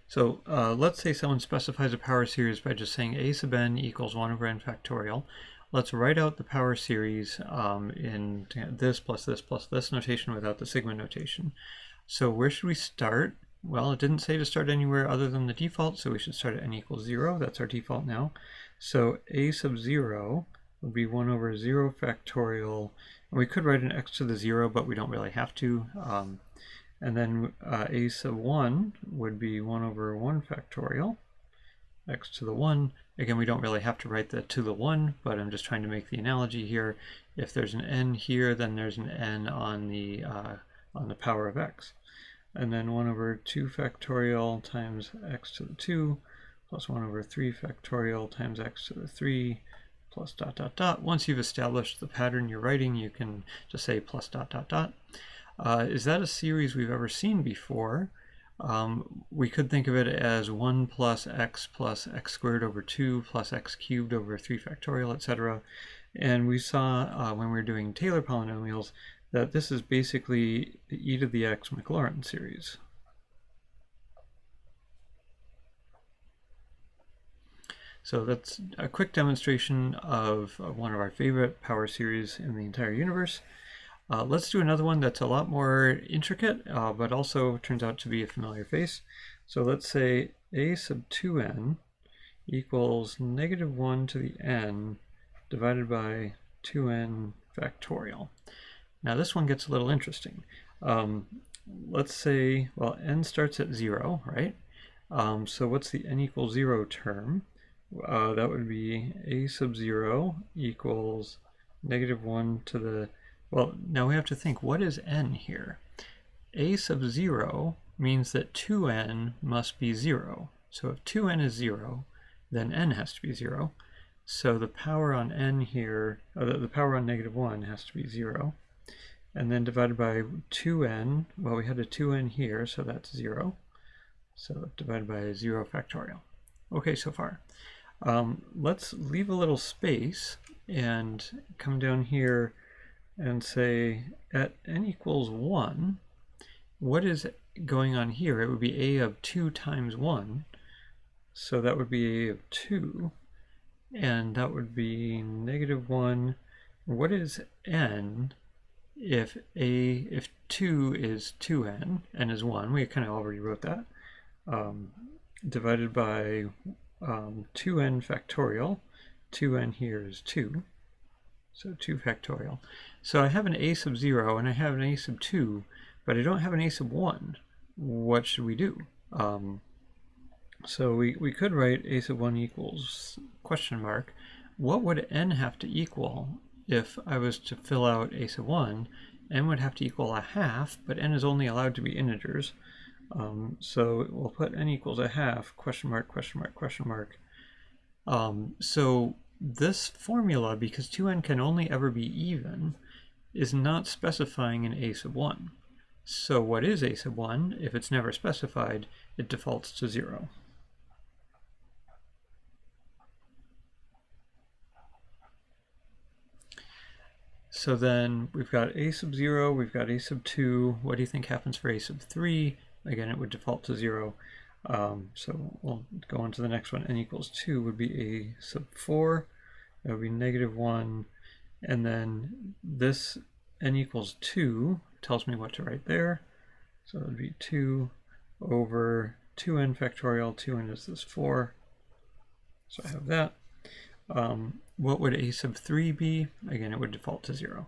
So let's say someone specifies a power series by just saying a sub n equals 1 over n factorial. Let's write out the power series in this plus this plus this notation without the sigma notation. So where should we start? Well, it didn't say to start anywhere other than the default, so we should start at n equals 0. That's our default now. So a sub 0 would be 1 over 0 factorial. And we could write an x to the 0, but we don't really have to. And then a sub 1 would be 1 over 1 factorial, x to the 1. Again, we don't really have to write the to the 1, but I'm just trying to make the analogy here. If there's an n here, then there's an n on the power of x. And then 1 over 2 factorial times x to the 2 plus 1 over 3 factorial times x to the 3 plus dot dot dot. Once you've established the pattern you're writing, you can just say plus dot dot dot. Is that a series we've ever seen before? We could think of it as 1 plus x squared over 2 plus x cubed over 3 factorial, etc. And we saw when we were doing Taylor polynomials that this is basically the e to the x Maclaurin series. So that's a quick demonstration of one of our favorite power series in the entire universe. Let's do another one that's a lot more intricate, but also turns out to be a familiar face. So let's say a sub 2n equals negative 1 to the n divided by 2n factorial. Now this one gets a little interesting. Let's say, well, n starts at 0, right? So what's the n equals 0 term? That would be a sub 0 equals negative 1 to the, well, now we have to think, what is n here? A sub 0 means that 2n must be 0. So if 2n is 0, then n has to be 0. So the power on n here, the power on negative 1 has to be 0. And then divided by 2n, well, we had a 2n here, so that's 0. So divided by 0 factorial. Okay, so far. Let's leave a little space and come down here and say at n equals 1, what is going on here? It would be a of 2 times 1. So that would be a of 2. And that would be negative 1. What is n? If 2 is 2n, n is 1, we kind of already wrote that, divided by 2n factorial, 2n here is 2, so 2 factorial. So I have an a sub 0 and I have an a sub 2, but I don't have an a sub 1. What should we do? So we could write a sub 1 equals question mark. What would n have to equal? If I was to fill out a sub 1, n would have to equal a half, but n is only allowed to be integers. So we'll put n equals a half, question mark, question mark, question mark. So this formula, because 2n can only ever be even, is not specifying an a sub 1. So what is a sub 1? If it's never specified, it defaults to 0. So then we've got a sub 0, we've got a sub 2. What do you think happens for a sub 3? Again, it would default to 0. So we'll go on to the next one. N equals 2 would be a sub 4. That would be negative 1. And then this n equals 2 tells me what to write there. So it would be 2 over 2n factorial. 2n is this 4. So I have that. What would a sub 3 be? Again, it would default to 0.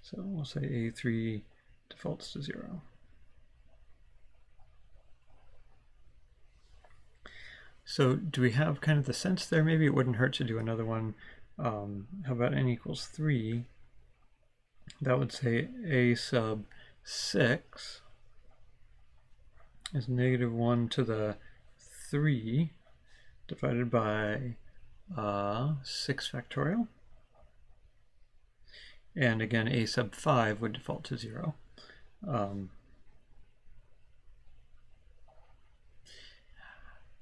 So we'll say a3 defaults to 0. So do we have kind of the sense there? Maybe it wouldn't hurt to do another one. How about n equals 3? That would say a sub 6 is negative 1 to the 3 divided by 6 factorial. And again, a sub 5 would default to 0.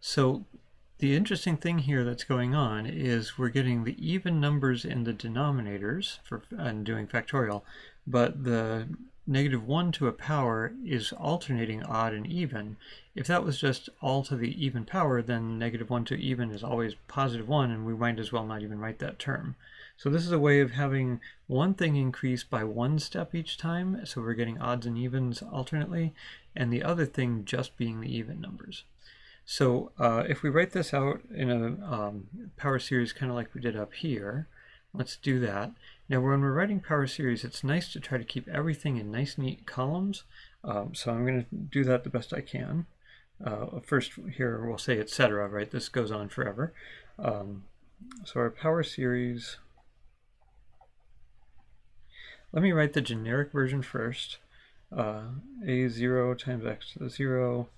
So the interesting thing here that's going on is we're getting the even numbers in the denominators for doing factorial, but the -1 to a power is alternating odd and even. If that was just all to the even power, then -1 to even is always +1, and we might as well not even write that term. So this is a way of having one thing increase by one step each time, so we're getting odds and evens alternately, and the other thing just being the even numbers. So if we write this out in a power series kind of like we did up here, let's do that. Now when we're writing power series, it's nice to try to keep everything in nice neat columns. So I'm going to do that the best I can. First here we'll say etc., right? This goes on forever. So our power series, let me write the generic version first. A0 times x to the 0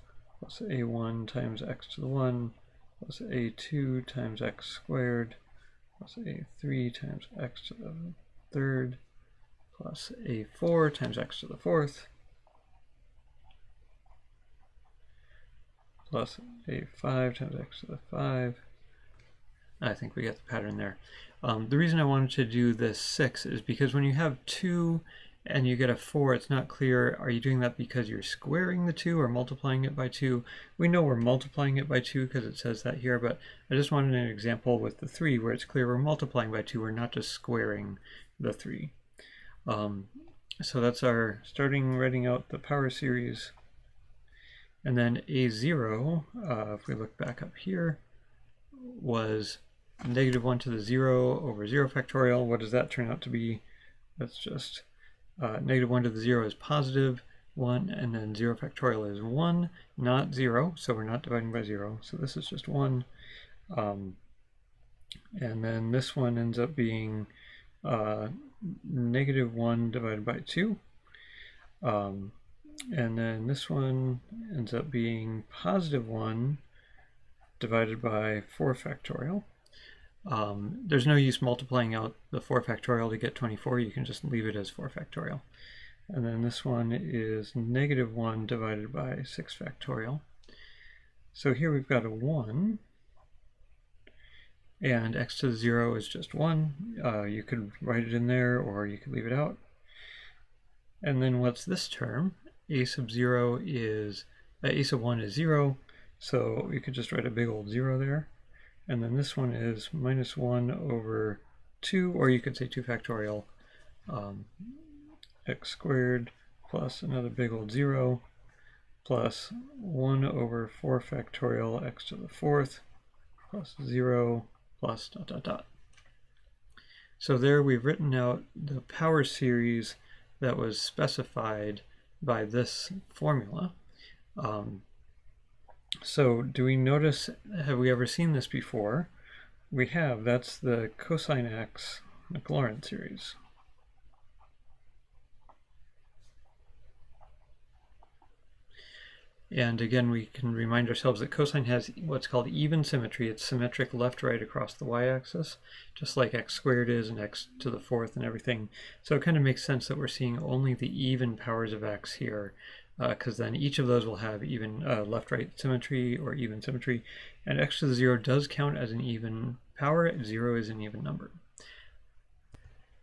plus a1 times x to the 1 plus a2 times x squared plus a3 times x to the third plus a4 times x to the fourth plus a5 times x to the 5. I think we get the pattern there. The reason I wanted to do this 6 is because when you have 2 and you get a 4, it's not clear, are you doing that because you're squaring the 2 or multiplying it by 2? We know we're multiplying it by 2 because it says that here, but I just wanted an example with the 3 where it's clear we're multiplying by 2, we're not just squaring the 3. So that's our starting writing out the power series. And then a0, if we look back up here, was -1 to the 0 over 0 factorial. What does that turn out to be? That's just -1 to the 0 is +1, and then 0 factorial is 1, not 0, so we're not dividing by 0. So this is just 1. And then this one ends up being -1 divided by 2. And then this one ends up being +1 divided by 4 factorial. There's no use multiplying out the 4 factorial to get 24. You can just leave it as 4 factorial. And then this one is -1 divided by 6 factorial. So here we've got a 1, and x to the 0 is just 1. You could write it in there, or you could leave it out. And then what's this term? A sub 0 is, a sub 1 is 0, so you could just write a big old 0 there. And then this one is -1 over 2, or you could say 2 factorial x squared plus another big old 0 plus 1 over 4 factorial x to the 4th plus 0 plus ... So there we've written out the power series that was specified by this formula. So do we notice, have we ever seen this before? We have. That's the cosine x Maclaurin series. And again, we can remind ourselves that cosine has what's called even symmetry. It's symmetric left-right across the y-axis, just like x squared is and x to the 4th and everything. So it kind of makes sense that we're seeing only the even powers of x here, because then each of those will have even left-right symmetry or even symmetry. And x to the 0 does count as an even power. 0 is an even number.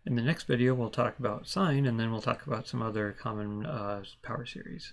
In the next video, we'll talk about sine, and then we'll talk about some other common power series.